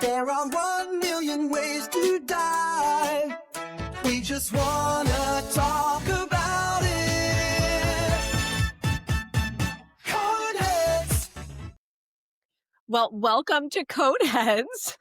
There are 1,000,000 ways to die. We just wanna talk about it. CodeHeads. Well, welcome to CodeHeads.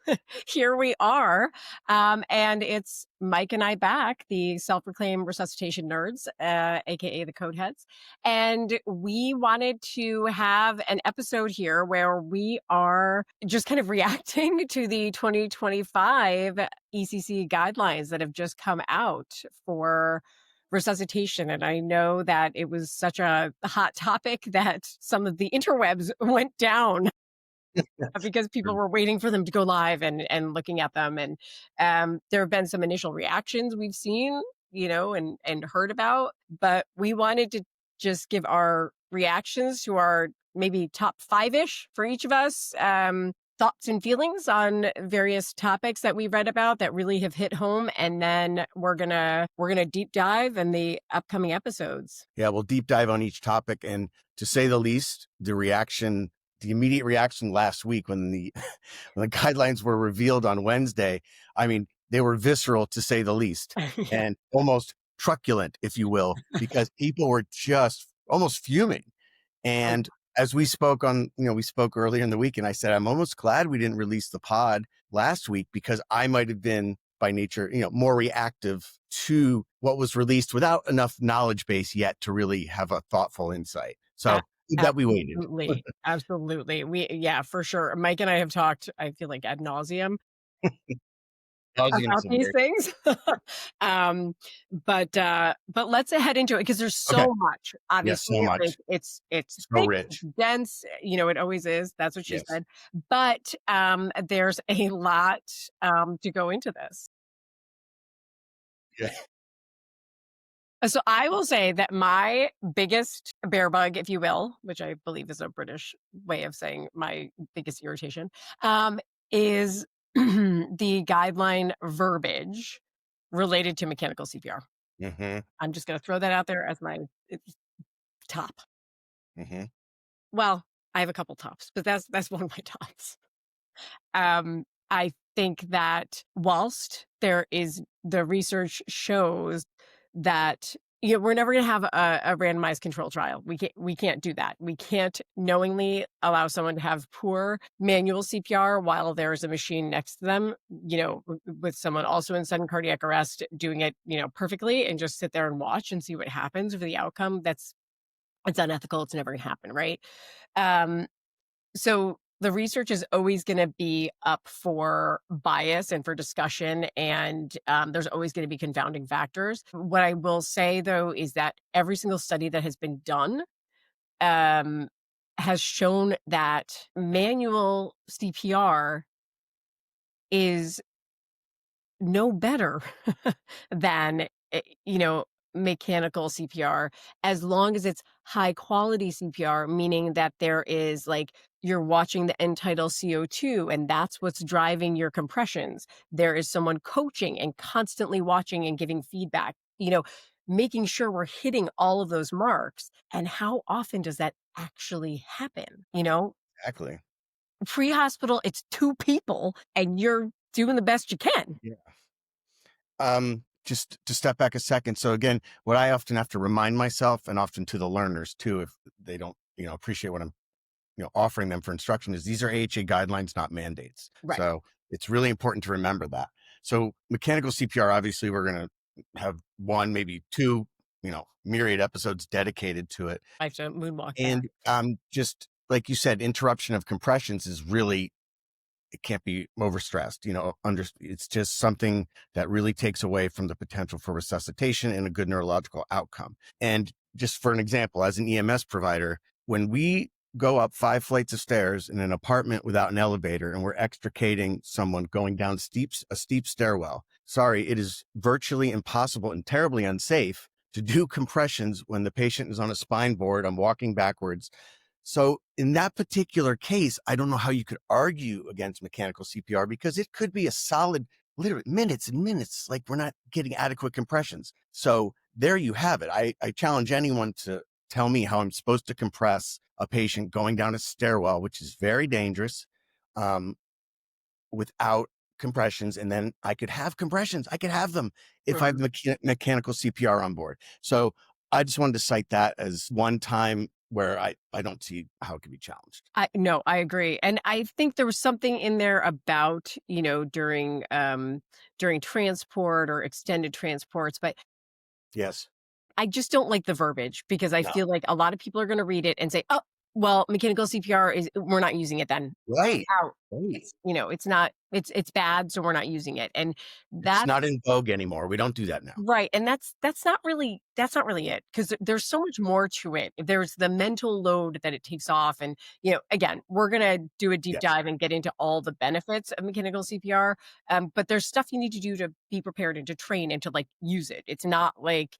Here we are. And it's Mike and I back, the self-proclaimed resuscitation nerds, aka the CodeHeads. And we wanted to have an episode here where we are just kind of reacting to the 2025 ECC guidelines that have just come out for resuscitation. And I know that it was such a hot topic that some of the interwebs went down because people were waiting for them to go live and looking at them. And there have been some initial reactions we've seen, and heard about, but we wanted to just give our reactions to our maybe top 5-ish for each of us, thoughts and feelings on various topics that we read about that really have hit home. And then we're gonna deep dive in the upcoming episodes. Yeah, we'll deep dive on each topic. And to say the least, the immediate reaction last week when the guidelines were revealed on Wednesday, I mean, they were visceral to say the least, and almost truculent, if you will, because people were just almost fuming. And as we spoke we spoke earlier in the week, and I said, I'm almost glad we didn't release the pod last week because I might have been by nature, more reactive to what was released without enough knowledge base yet to really have a thoughtful insight. So that we waited. Absolutely. Yeah, for sure. Mike and I have talked, I feel like ad nauseum about these things. But let's head into it because there's so much, obviously. Yeah, so much. It's so thick, rich, it's dense, it always is. That's what she said. But there's a lot to go into this. Yeah. So I will say that my biggest bear bug, if you will, which I believe is a British way of saying my biggest irritation, is the guideline verbiage related to mechanical CPR. Mm-hmm. I'm just going to throw that out there as my top. Mm-hmm. Well, I have a couple tops, but that's one of my tops. I think that whilst the research shows that we're never going to have a randomized control trial. We can't do that. We can't knowingly allow someone to have poor manual CPR while there's a machine next to them, with someone also in sudden cardiac arrest doing it, perfectly, and just sit there and watch and see what happens for the outcome. It's unethical. It's never going to happen. Right. So the research is always going to be up for bias and for discussion, and there's always going to be confounding factors. What I will say, though, is that every single study that has been done has shown that manual CPR is no better than, mechanical CPR, as long as it's high quality CPR, meaning that there is you're watching the end tidal CO2 and that's what's driving your compressions. There is someone coaching and constantly watching and giving feedback, making sure we're hitting all of those marks. And how often does that actually happen? Exactly. Pre-hospital, it's 2 people and you're doing the best you can. Yeah. Just to step back a second. So again, what I often have to remind myself, and often to the learners too, if they don't, appreciate what I'm, offering them for instruction, is these are AHA guidelines, not mandates. Right. So it's really important to remember that. So mechanical CPR, obviously we're going to have 1, maybe 2, myriad episodes dedicated to it. I have to moonwalk. And just like you said, interruption of compressions is really, it can't be overstressed, it's just something that really takes away from the potential for resuscitation and a good neurological outcome. And just for an example, as an EMS provider, when we go up 5 flights of stairs in an apartment without an elevator and we're extricating someone going down a steep stairwell, it is virtually impossible and terribly unsafe to do compressions when the patient is on a spine board. I'm walking backwards. So in that particular case, I don't know how you could argue against mechanical CPR because it could be a solid, literally minutes and minutes, we're not getting adequate compressions. So there you have it. I challenge anyone to tell me how I'm supposed to compress a patient going down a stairwell, which is very dangerous. without compressions, and then I could have compressions. I could have them if I have Mhm. mechanical CPR on board. So I just wanted to cite that as one time where I don't see how it could be challenged. No, I agree. And I think there was something in there about, during transport or extended transports, but Yes. I just don't like the verbiage because I No. feel like a lot of people are going to read it and say, "Oh, well, mechanical CPR is we're not using it then. Right. Out. Right. It's not it's bad, so we're not using it." And It's that's not in vogue anymore. We don't do that now. right, and that's not really it because there's so much more to it. There's the mental load that it takes off, and again, we're gonna do a deep Yes. dive and get into all the benefits of mechanical CPR. But there's stuff you need to do to be prepared and to train and to like use it. It's not like,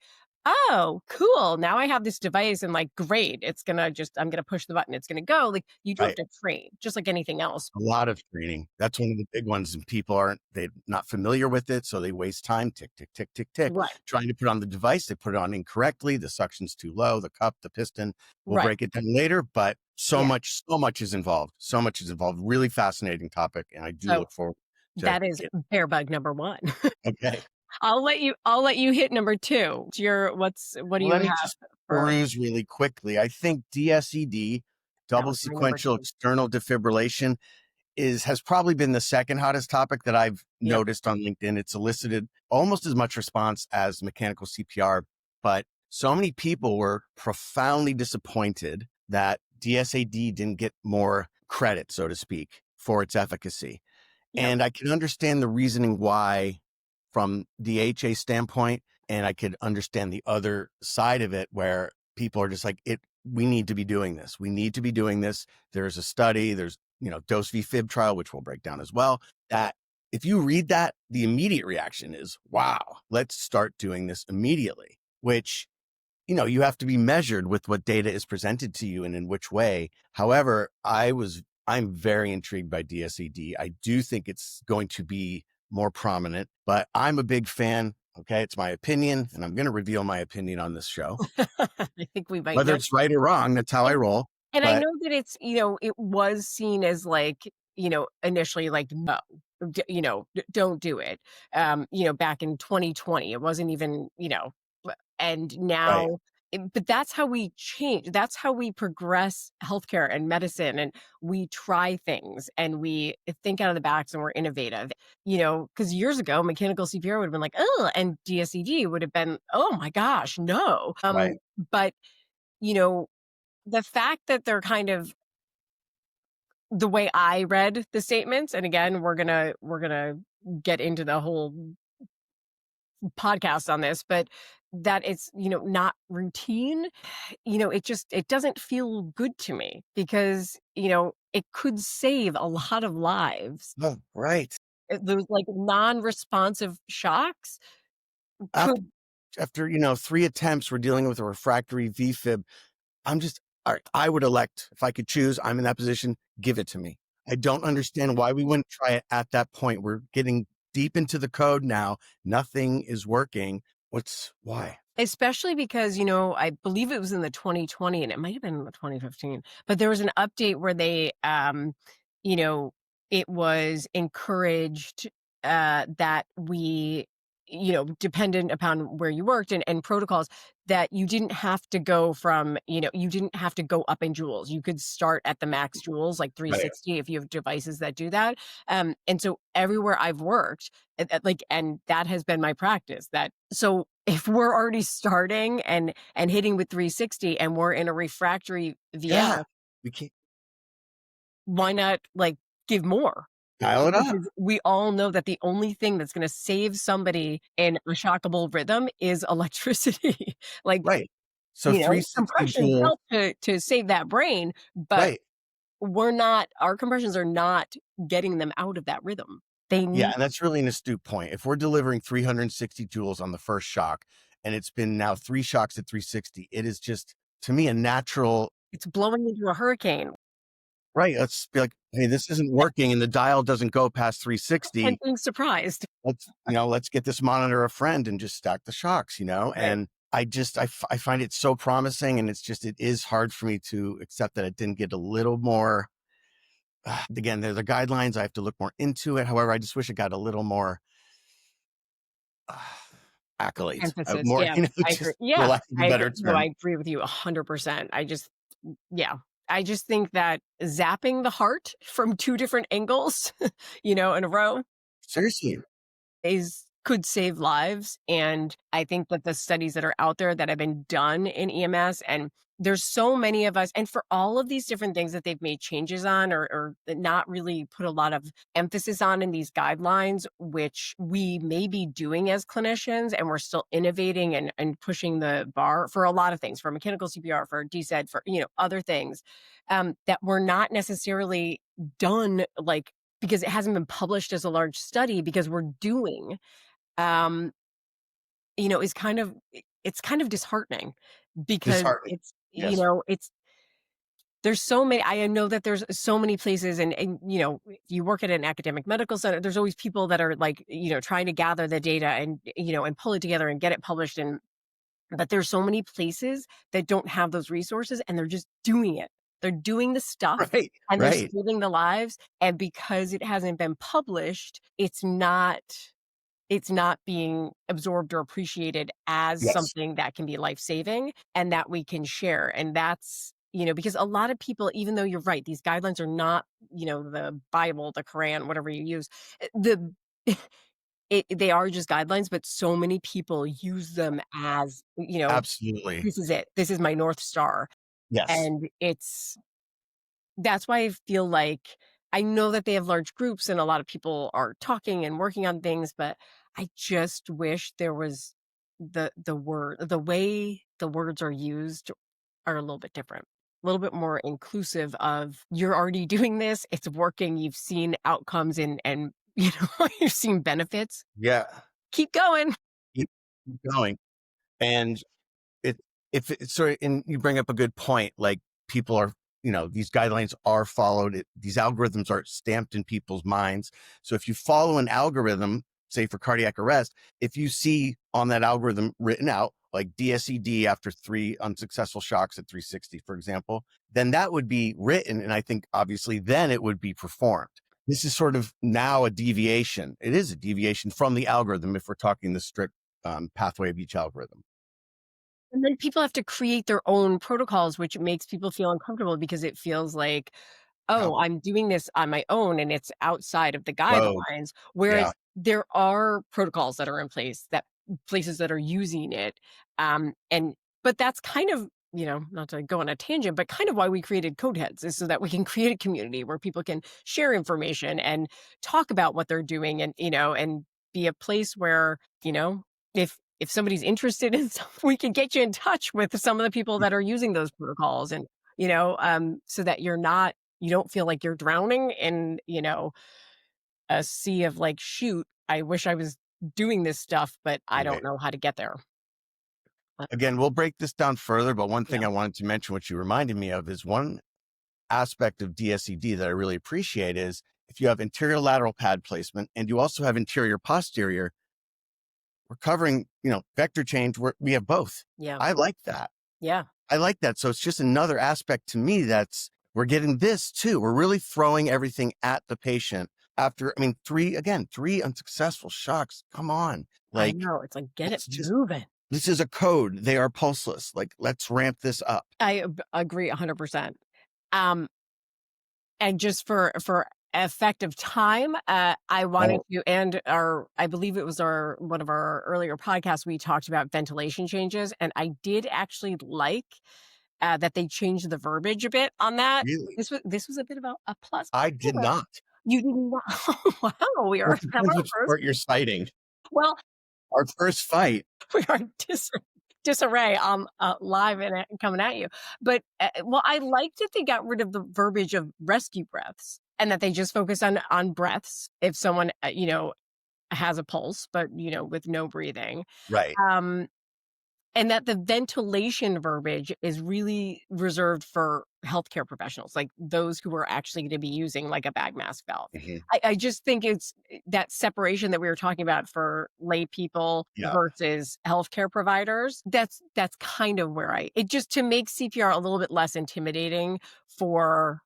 oh, cool, now I have this device and like great, I'm gonna push the button, it's gonna go. Like you do have Right. to train, just like anything else. A lot of training. That's one of the big ones, and people they're not familiar with it, so they waste time, tick, tick, tick, tick, tick, Right, trying to put on the device. They put it on incorrectly. The suction's too low, the cup, the piston. We'll right, break it down later, but yeah. so much is involved. So much is involved. Really fascinating topic, and I do So look forward to that is get bear bug number one. okay. I'll let you hit number 2. What do you Let me have just for peruse really quickly. I think DSED, that double was my number sequential 2. external defibrillation, has probably been the second hottest topic that I've Yep. noticed on LinkedIn. It's elicited almost as much response as mechanical CPR, but so many people were profoundly disappointed that DSAD didn't get more credit, so to speak, for its efficacy. Yep. And I can understand the reasoning why from the AHA standpoint, and I could understand the other side of it where people are just like, we need to be doing this. We need to be doing this. There's a study, there's, dose v fib trial, which we'll break down as well, that if you read that, the immediate reaction is, wow, let's start doing this immediately, which, you have to be measured with what data is presented to you and in which way. However, I'm very intrigued by DSED. I do think it's going to be more prominent, but I'm a big fan. Okay. It's my opinion, and I'm going to reveal my opinion on this show. I think we might Whether know. it's right or wrong, that's how I And roll. and I But know that it was seen as like, initially like, no, don't do it. Back in 2020, it wasn't even, and right. now but that's how we change. That's how we progress healthcare and medicine. And we try things and we think out of the box and we're innovative, because years ago, mechanical CPR would have been like, oh, and DSED would have been, oh my gosh, no. Right. But, you know, the fact that they're kind of the way I read the statements, and again, we're gonna get into the whole podcast on this, but that it's, not routine, it doesn't feel good to me because, it could save a lot of lives. Oh, right. Those like non-responsive shocks After, could after 3 attempts, we're dealing with a refractory VFib. All right, I would elect, if I could choose, I'm in that position, give it to me. I don't understand why we wouldn't try it at that point. We're getting deep into the code now. Nothing is working. Why? especially because, I believe it was in the 2020 and it might have been in the 2015, but there was an update where they, you know, it was encouraged that we, dependent upon where you worked and protocols, that you didn't have to go from, you didn't have to go up in joules. You could start at the max joules, like Right. 360, if you have devices that do that. And so everywhere I've worked, and that has been my practice. That so if we're already starting and hitting with 360 and we're in a refractory Yeah. VF, We can't why not like give more? dial it up. Because we all know that the only thing that's going to save somebody in a shockable rhythm is electricity. Like, Right. So 360 compressions joule. help to save that brain, but Right. our compressions are not getting them out of that rhythm. They Yeah. need, And that's really an astute point. If we're delivering 360 joules on the first shock, and it's been now 3 shocks at 360, it is just, to me, a natural. it's blowing into a hurricane Right. Let's be like, hey, this isn't working, and the dial doesn't go past and 360. being surprised. Let's get this monitor a friend and just stack the shocks, Right. and I find it so promising, and it is hard for me to accept that it didn't get a little more again, they're the guidelines. I have to look more into it. However, I just wish it got a little more accolades, Emphasis. more, Yeah, I agree. just for Yeah, lack of a better no, I term. agree with you 100%. Yeah, I just think that zapping the heart from 2 different angles, in a row Seriously, could save lives. And I think that the studies that are out there that have been done in EMS, and there's so many of us, and for all of these different things that they've made changes on, or not really put a lot of emphasis on in these guidelines, which we may be doing as clinicians, and we're still innovating and pushing the bar for a lot of things, for mechanical CPR, for DSED, for other things, that we're not necessarily done, like, because it hasn't been published as a large study, because we're doing, um, is it's kind of disheartening, because disheartening. it's, Yes. it's there's so many. I know that there's so many places, and if you work at an academic medical center, there's always people that are like, trying to gather the data and, and pull it together and get it published. And but there's so many places that don't have those resources, and they're just doing it. They're doing the stuff, Right. and they're Right. saving the lives. And because it hasn't been published, it's not being absorbed or appreciated as Yes. something that can be life-saving and that we can share. And that's, because a lot of people, even though you're right, these guidelines are not, the Bible, the Quran, whatever you use, the they are just guidelines, but so many people use them as, Absolutely. this is it. This is my North Star. Yes. And that's why I feel like, I know that they have large groups and a lot of people are talking and working on things, but I just wish there was the way the words are used are a little bit different. A little bit more inclusive of, you're already doing this, it's working, you've seen outcomes, and you've seen benefits. Yeah. Keep going. Keep going. And it, if it, so, and you bring up a good point, like people are, these guidelines are followed. These algorithms are stamped in people's minds. So if you follow an algorithm, say for cardiac arrest, if you see on that algorithm written out, like DSED after 3 unsuccessful shocks at 360, for example, then that would be written. And I think obviously then it would be performed. This is sort of now a deviation. It is a deviation from the algorithm if we're talking the strict pathway of each algorithm. And then people have to create their own protocols, which makes people feel uncomfortable, because it feels like, Yeah. oh, I'm doing this on my own and it's outside of the Rogue. guidelines. Whereas Yeah. there are protocols that are in place, that places that are using it. But that's kind of, not to go on a tangent, but kind of why we created CodeHeads, is so that we can create a community where people can share information and talk about what they're doing, and, and be a place where, if somebody's interested in we can get you in touch with some of the people that are using those protocols, and, so that you don't feel like you're drowning in, a sea of, like, shoot, I wish I was doing this stuff, but I don't Right. know how to get there. Again, we'll break this down further, but one thing Yeah. I wanted to mention, which you reminded me of, is one aspect of DSED that I really appreciate is if you have interior lateral pad placement and you also have interior posterior, we're covering, vector change. We have both. Yeah. I like that. Yeah. I like that. So it's just another aspect to me we're getting this too. We're really throwing everything at the patient after, 3 unsuccessful shocks. Come on. I Like, know. It's like, get it just moving. this is a code. They are pulseless. Like, let's ramp this up. I agree 100%. And just for effective time, I wanted to, and I believe it was one of our earlier podcasts, we talked about ventilation changes, and I did actually like that they changed the verbiage a bit on that. Really? This was a bit of a plus. I did not. You did not. Wow, we Well, are it have depends our which first. part you're citing. Well, Our first fight. we are disarray live and coming at you. But well, I liked that they got rid of the verbiage of rescue breaths, and that they just focus on breaths if someone has a pulse, but with no breathing. Right. And that the ventilation verbiage is really reserved for healthcare professionals, like those who are actually going to be using like a bag mask valve. Mhm. I just think it's that separation that we were talking about for lay people Yeah. versus healthcare providers. That's kind of where it just, to make CPR a little bit less intimidating for,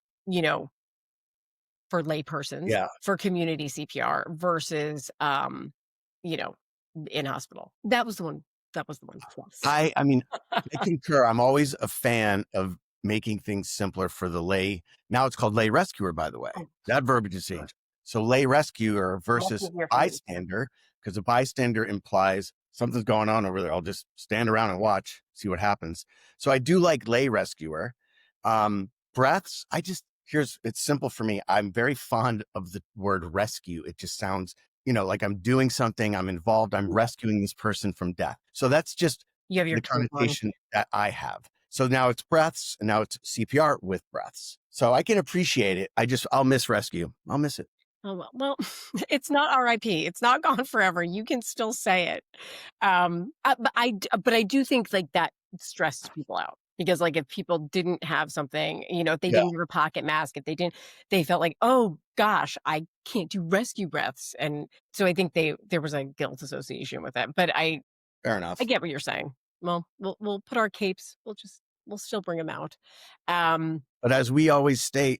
for laypersons Yeah. for community CPR versus, in hospital. That was the one. That was the one. Plus. I mean, I concur. I'm always a fan of making things simpler for the lay. Now it's called lay rescuer, by the way. Oh. That verbiage is changed. So lay rescuer versus easier for me. bystander, because a bystander implies something's going on over there. I'll just stand around and watch, see what happens. So I do like lay rescuer. Breaths, it's simple for me. I'm very fond of the word rescue. It just sounds, like I'm doing something, I'm involved, I'm rescuing this person from death. So that's just You have your the take on- connotation that I have. So now it's breaths, and now it's CPR with breaths. So I can appreciate it. I'll miss rescue. I'll miss it. Oh, well, it's not RIP. It's not gone forever. You can still say it. But I do think like that stresses people out because like if people didn't have something, if they didn't have a pocket mask, if they felt like, oh gosh, I can't do rescue breaths. And so I think there was a guilt association with it, but Fair enough. I get what you're saying. Well, we'll put our capes. We'll still bring them out. But as we always state,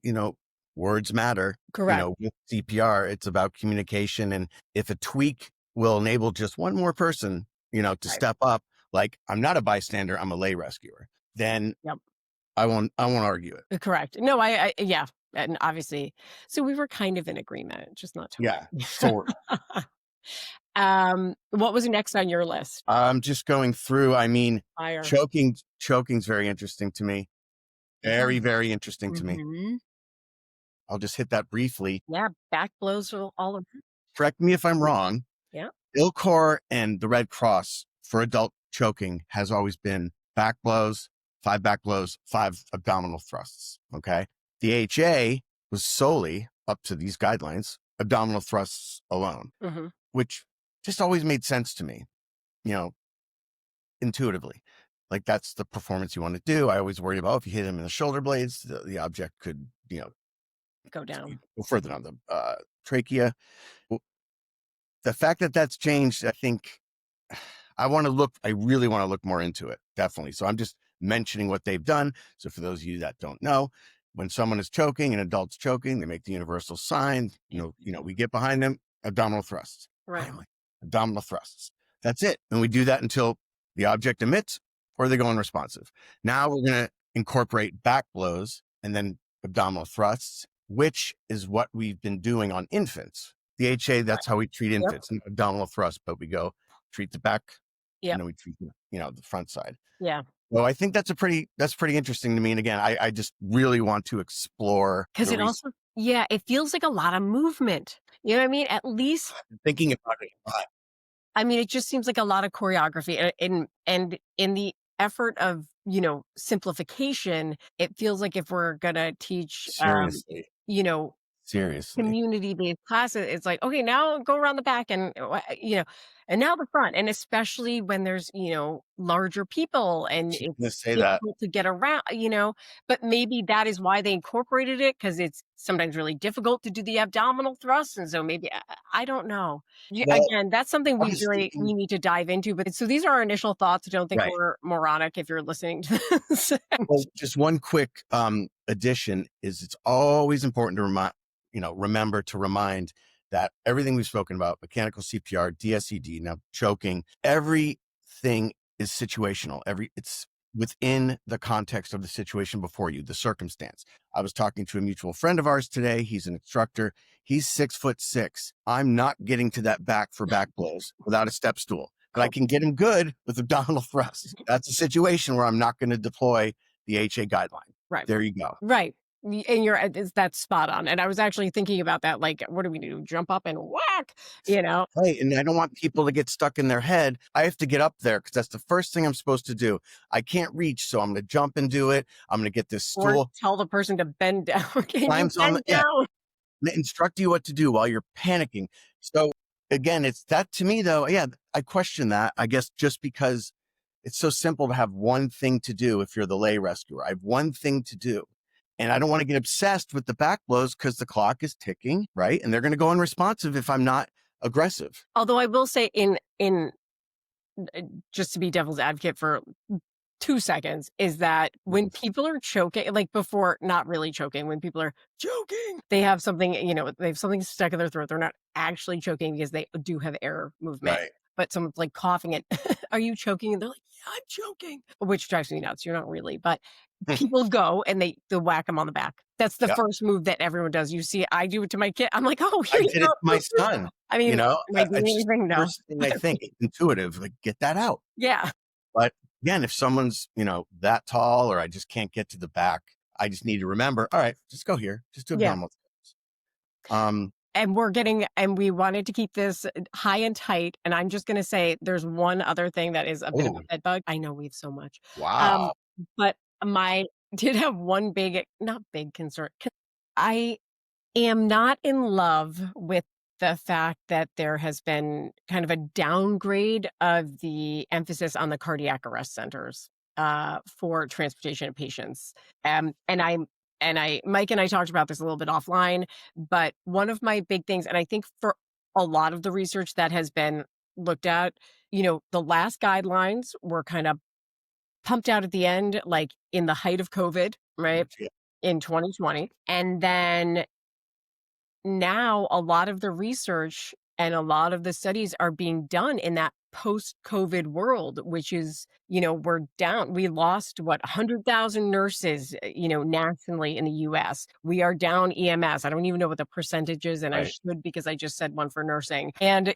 words matter. Correct. With CPR, it's about communication. And if a tweak will enable just one more person, to step up, like I'm not a bystander, I'm a lay rescuer, then I won't argue it. Correct. No, yeah. And obviously, so we were kind of in agreement, just not totally. Yeah. Sort of. What was next on your list? I'm just going through. I mean, Fire. choking's very interesting to me. Very, very interesting to me. Mhm. I'll just hit that briefly. Yeah, back blows are all of Correct me if I'm wrong. Yeah. ILCOR and the Red Cross for adult choking has always been back blows, 5 back blows, 5 abdominal thrusts. Okay. The AHA was solely up to these guidelines, abdominal thrusts alone, which just always made sense to me, intuitively. Like that's the performance you want to do. I always worry about if you hit him in the shoulder blades, the object could, go down. Go further down the trachea. The fact that that's changed, I think I really want to look more into it. Definitely. So I'm just mentioning what they've done. So for those of you that don't know, when someone is choking, an adult's choking, they make the universal sign, we get behind them, abdominal thrusts. Right. Abdominal thrusts. That's it. And we do that until the object emits or they go unresponsive. Now we're going to incorporate back blows and then abdominal thrusts, which is what we've been doing on infants. The HA, that's how we treat infants, an abdominal thrust, but we go treat the back, and then we treat, the front side. Yeah. Well, I think that's pretty interesting to me. And again, I just really want to explore. Because it also, it feels like a lot of movement. You know what I mean? At least thinking about it a lot. I mean, it just seems like a lot of choreography and in the effort of, simplification, it feels like if we're going to teach, Seriously. Seriously. community-based classes, it's like, okay, now go around the back and, and now the front. And especially when there's, larger people and it's difficult to get around, but maybe that is why they incorporated it because it's sometimes really difficult to do the abdominal thrust. And so maybe, I don't know. Again, that's something we need to dive into. But so these are our initial thoughts. Don't think we're moronic if you're listening to this. Well, just one quick addition is it's always important to remember to remind that everything we've spoken about, mechanical CPR, DSED, now choking, everything is situational. It's within the context of the situation before you, the circumstance. I was talking to a mutual friend of ours today. He's an instructor. He's 6'6". I'm not getting to that back for back blows without a step stool, but I can get him good with abdominal thrusts. That's a situation where I'm not going to deploy the AHA guideline. Right. There you go. Right. And that's spot on. And I was actually thinking about that. Like, what do we do? Jump up and whack, Right. And I don't want people to get stuck in their head. I have to get up there because that's the first thing I'm supposed to do. I can't reach. So I'm going to jump and do it. I'm going to get this stool. Or tell the person to bend down. Climbs on down. Instruct you what to do while you're panicking. So again, it's that to me though. Yeah. I question that, I guess, just because it's so simple to have one thing to do. If you're the lay rescuer, I have one thing to do. And I don't want to get obsessed with the back blows because the clock is ticking, right? And they're going to go unresponsive if I'm not aggressive. Although I will say in just to be devil's advocate for 2 seconds is that when people are choking, like before, not really choking, when people are choking, they have something, they have something stuck in their throat. They're not actually choking because they do have air movement. Right. But someone's like coughing and are you choking? And they're like, yeah, I'm choking, which drives me nuts. You're not really, but people go and they whack them on the back. That's the Yep. first move that everyone does. You see, I do it to my kid. I'm like, oh, I here you did it go. to my son. I mean, am I doing It's just anything? the No. first thing I think. It's intuitive. Like, get that out. Yeah. But again, if someone's, that tall or I just can't get to the back, I just need to remember, all right, just go here. Just do Yeah. abdominal steps. And we wanted to keep this high and tight. And I'm just going to say there's one other thing that is a bit of a Oh, bed bug. I know we have so much. wow. But my did have one not big concern. I am not in love with the fact that there has been kind of a downgrade of the emphasis on the cardiac arrest centers for transportation of patients. Mike and I talked about this a little bit offline, but one of my big things, and I think for a lot of the research that has been looked at, the last guidelines were kind of pumped out at the end, like in the height of COVID, right? Yeah. In 2020. And then now a lot of the research and a lot of the studies are being done in that post-COVID world, which is, we're down. We lost 100,000 nurses, nationally in the US. We are down EMS. I don't even know what the percentage is, and I Right. should because I just said one for nursing. And,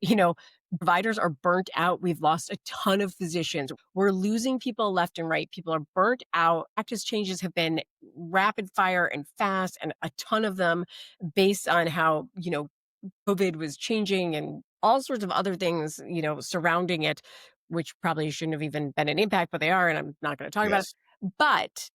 providers are burnt out. We've lost a ton of physicians. We're losing people left and right. People are burnt out. Practice changes have been rapid fire and fast, and a ton of them based on how, COVID was changing and all sorts of other things, surrounding it, which probably shouldn't have even been an impact, but they are, and I'm not going to talk about it. Yes. But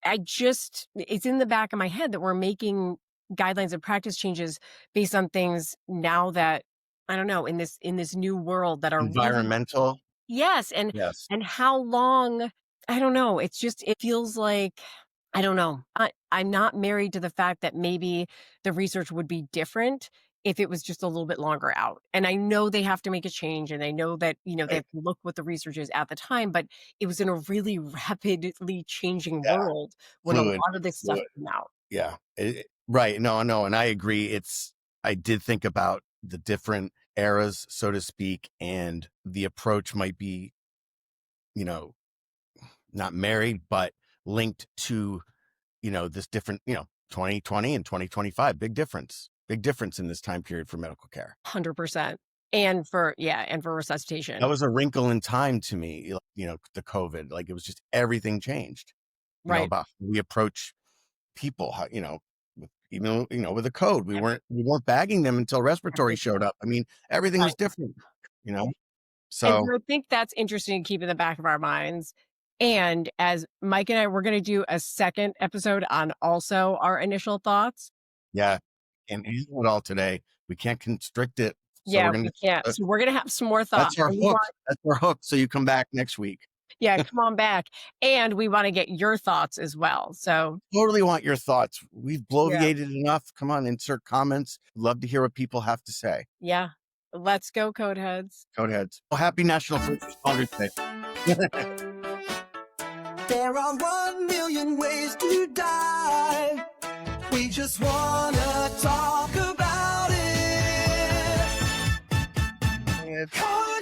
it's in the back of my head that we're making guidelines and practice changes based on things now that, I don't know, in this new world that are really, Environmental. yes. Yes. And how long, I don't know. It feels like, I don't know. I'm not married to the fact that maybe the research would be different if it was just a little bit longer out. And I know they have to make a change, and I know that, they Right. have to look what the research is at the time, but it was in a really rapidly changing Yeah. world when a Fluid. lot of this stuff Fluid. came out. Yeah. Right. No. And I agree. I did think about the different eras, so to speak, and the approach might be, not married, but linked to, this different, 2020 and 2025, big difference in this time period for medical care. 100%. And for resuscitation. That was a wrinkle in time to me, the COVID, like it was just everything changed, Right. about how we approach people, how, with the code, we weren't bagging them until respiratory showed up. I mean, everything was different, so. And I think that's interesting to keep in the back of our minds. And as Mike and I, we're going to do a second episode on also our initial thoughts. Yeah. And handle it all today. We can't constrict it. So Yeah, we're gonna, we can't. So we're going to have some more thoughts. that's our And we hook. want- That's our hook. So you come back next week. yeah, come on back. And we want to get your thoughts as well. So Totally want your thoughts. We've bloviated enough. Come on, insert comments. Love to hear what people have to say. yeah, let's go, CodeHeads. CodeHeads. Well, happy National First Responders Day. There are 1 million ways to die. We just wanna talk about it. It's Code